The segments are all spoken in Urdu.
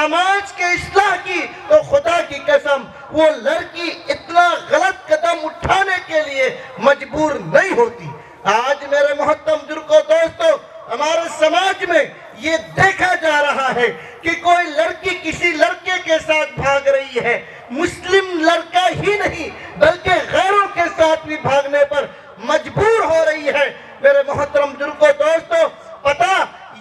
سماج کے اصلاح کی، تو خدا کی قسم وہ لڑکی اتنا غلط قدم اٹھانے کے لیے مجبور نہیں ہوتی۔ آج میرے محترم بزرگوں دوستو، ہمارے سماج میں یہ دیکھا جا رہا ہے کہ کوئی لڑکی کسی لڑکے کے ساتھ بھاگ رہی ہے، مسلم لڑکا ہی نہیں بلکہ غیروں کے ساتھ بھی بھاگنے پر مجبور ہو رہی ہے۔ میرے محترم بزرگوں دوستو، پتہ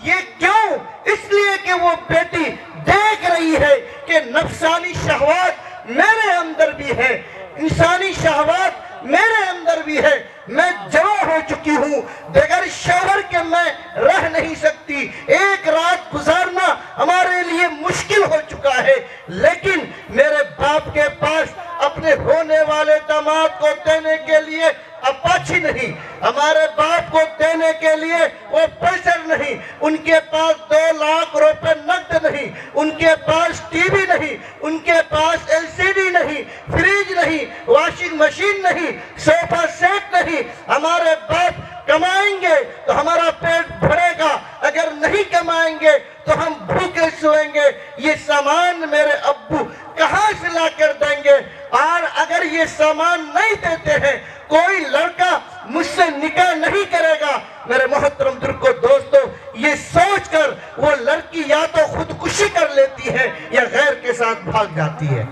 یہ کیوں؟ اس لیے کہ وہ بیٹی دیکھ رہی ہے کہ نفسانی شہوات میرے اندر بھی ہے، انسانی شہوات میرے اندر بھی ہے، میں جوان ہو چکی ہوں، بغیر شوہر کے میں رہ نہیں سکتی، ایک رات گزارنا ہمارے لیے مشکل ہو چکا ہے، لیکن میرے باپ کے پاس اپنے ہونے والے داماد کو دینے کے لیے اپاچی نہیں، ہمارے باپ کو دینے کے لیے وہ پیسر نہیں، ان کے پاس 2 لاکھ روپے نقد نہیں، ان کے پاس ٹی وی نہیں، ان کے پاس LCD نہیں، فریج نہیں، واشنگ مشین نہیں، صوفہ سیٹ نہیں۔ ہمارے باپ کمائیں گے تو ہمارا پیٹ بھرے گا، اگر نہیں کمائیں گے تو ہم بھوکے سوئیں گے۔ یہ سامان میرے ابو کہاں سے لا کر دیں گے؟ اور اگر یہ سامان نہیں دیتے ہیں، کوئی لڑکا مجھ سے نکاح نہیں کرے گا۔ میرے محترم بزرگوں دوستو، یہ سوچ کر وہ لڑکی یا تو خودکشی کر لیتی ہے یا غیر کے ساتھ بھاگ جاتی ہے۔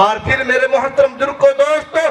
اور پھر میرے محترم بزرگوں دوستو،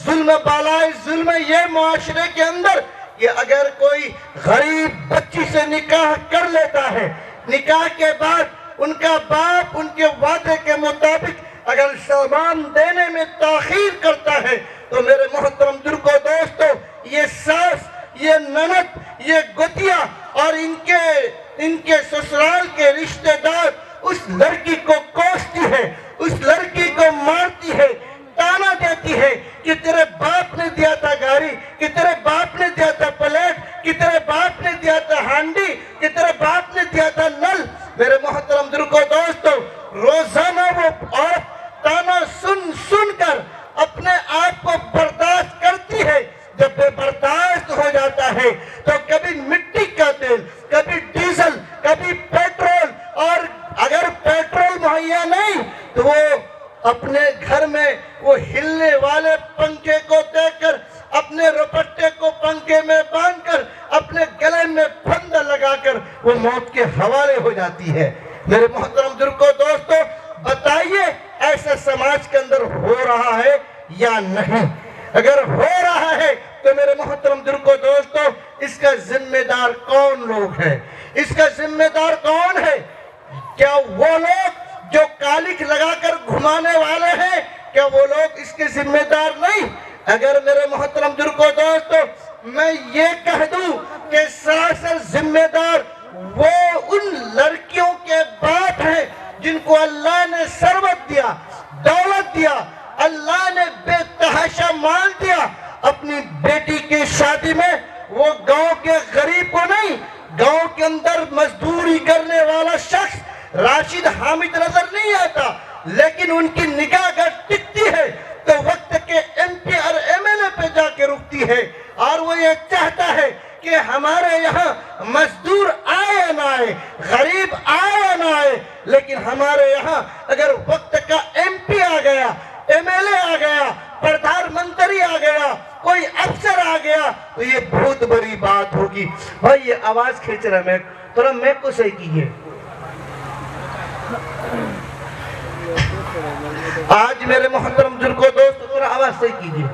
ظلم بالائے ظلم یہ معاشرے کے اندر کہ اگر کوئی غریب بچی سے نکاح کر لیتا ہے، نکاح کے بعد ان کا باپ ان کے وعدے کے مطابق اگر سامان دینے میں تاخیر کرتا ہے تو میرے محترم بزرگوں دوستو، یہ ساس، یہ نند، یہ گتیا اور ان کے سسرال کے رشتہ دار اس لڑکی کو کوستی ہے، اس لڑکی کو مارتی ہے، تانا دیتی ہے کہ تیرے باپ نے دیا تھا گاڑی، کہ تیرے باپ نے دیا تھا پلیٹ، کہ تیرے باپ نے دیا تھا ہانڈی، کہ تیرے باپ نے دیا تھا نل۔ میرے محترم بزرگوں دوستو، روزانہ وہ عورت تانا سن سن کر اپنے آپ کو برداشت کرتی ہے۔ جب بے برداشت ہو جاتا ہے تو کبھی مٹی کا تیل، کبھی ڈیزل، کبھی پیٹرول، اور اگر پیٹرول مہیا نہیں تو وہ اپنے گھر میں وہ ہلنے والے پنکھے کو دیکھ کر، اپنے روپٹے کو پنکھے میں باندھ کر، اپنے گلے میں پھندا لگا کر وہ موت کے حوالے ہو جاتی ہے۔ میرے محترم بزرگوں دوستو، بتائیے ایسا سماج کے اندر ہو رہا ہے یا نہیں؟ اگر ہو رہا ہے تو میرے محترم بزرگوں دوستو، اس کا ذمہ دار کون لوگ ہیں؟ اس کا ذمہ دار کون ہے؟ کیا وہ لوگ جو کالک لگا کر گھمانے والے ہیں، کیا وہ لوگ اس کے ذمہ دار نہیں؟ اگر میرے محترم بزرگوں دوستو میں یہ کہہ دوں کہ سراسر ذمہ دار وہ ان لڑکیوں کے باپ ہیں جن کو اللہ نے ثروت دیا، دولت دیا، اللہ نے بے تحاشا مال دیا، اپنی بیٹی کی شادی میں وہ گاؤں کے غریب کو نہیں، گاؤں کے اندر مزدوری کرنے والا شخص راشد حامد نظر نہیں آتا، لیکن ان کی نگاہ اگر ٹکتی ہے تو وقت کے MP اور MLA پہ جا کے رکتی ہے، اور وہ یہ چاہتا ہے کہ ہمارے یہاں مزدور آئے یا نہ آئے، غریب آئے یا نہ آئے، لیکن ہمارے یہاں اگر وقت کا MP آ گیا، MLA آ گیا، پردھان منتری آ گیا، کوئی افسر آ گیا تو یہ بہت بڑی بات ہوگی۔ بھائی یہ آواز کھینچ رہا ہے، تھوڑا میک کو صحیح کیجئے۔ آج میرے محترم بزرگوں دوست تھوڑا آواز صحیح کیجئے۔